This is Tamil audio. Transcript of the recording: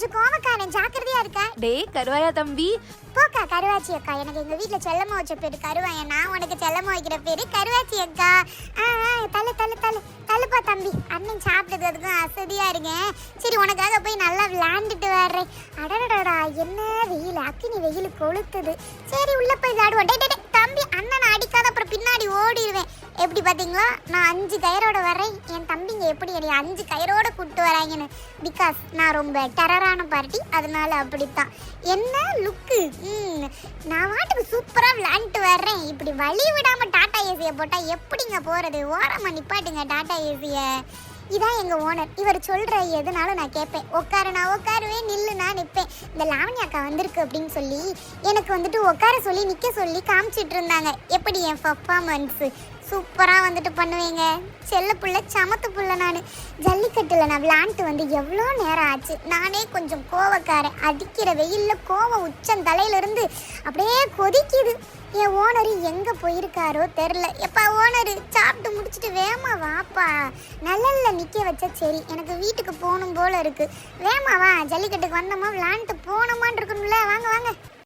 கொஞ்சம் கோவக்காரன், ஜாக்கிரதையா இருக்க. டேய் கருவாயா தம்பி. போக்கா கருவாச்சி அக்கா. எனக்கு எங்க வீட்டுல செல்லம்மா வச்ச பேரு கருவாயன், நான் உனக்கு செல்லம்மா வைக்கிற பேரு கருவாச்சி அக்கா. தள்ளு தள்ளு தள்ளு தள்ளுப்பா தம்பி. அண்ணன் சாப்பிட்டதுக்கும் அசதியா இருக்கேன். சரி உனக்காக போய் நல்லா விளையாண்டுட்டு வர்றேன். அடடடா என்ன வெயில், அக்கினி வெயில் கொளுத்துது. சரி உள்ள போய் விளையாடுவோம். டே டே தம்பி, அண்ணனை அடிக்காத, அப்புறம் பின்னாடி ஓடிடுவேன். எப்படி பார்த்தீங்களா, நான் 5 கயிறோட வரேன். என் தம்பிங்க எப்படி என்னை 5 கயிறோட கூப்பிட்டு வராங்கன்னு. பிகாஸ் நான் ரொம்ப டெரரான பார்ட்டி, அதனால அப்படித்தான். என்ன லுக்கு. நான் வாட்டுக்கு சூப்பராக விளையாண்டுட்டு வர்றேன். இப்படி வழி விடாமல் டாட்டா ஏசியை போட்டால் எப்படிங்க போகிறது? ஓரமாக நிப்பாட்டுங்க டாட்டா ஏசியை. இதான் எங்கள் ஓனர். இவர் சொல்கிற எதுனாலும் நான் கேட்பேன். உட்காரு நான் உட்காருவேன், நில்லு நான் நிற்பேன். இந்த லாவண்யா அக்கா வந்திருக்கு அப்படின்னு சொல்லி எனக்கு வந்துட்டு உட்கார சொல்லி நிற்க சொல்லி காமிச்சிட்டு இருந்தாங்க. எப்படி என் பர்ஃபார்மன்ஸு சூப்பராக வந்துட்டு பண்ணுவேங்க. செல்ல புள்ள, சமத்து புள்ள. நான் ஜல்லிக்கட்டில் நான் விளாண்டுட்டு வந்து எவ்வளோ நேரம் ஆச்சு. நானே கொஞ்சம் கோவக்காரன். அடிக்கிற வெயிலில் கோவம் உச்சம் தலையிலிருந்து அப்படியே கொதிக்குது. என் ஓனரு எங்கே போயிருக்காரோ தெரில. எப்பா ஓனரு, சாப்பிட்டு முடிச்சுட்டு வேமா வாப்பா. நல்ல நிற்க வச்சா சரி, எனக்கு வீட்டுக்கு போகணும் போல இருக்குது. வேமா வா, ஜல்லிக்கட்டுக்கு வந்தோமா விளாண்டுட்டு போனோமான் இருக்கணும்ல. வாங்க வாங்க.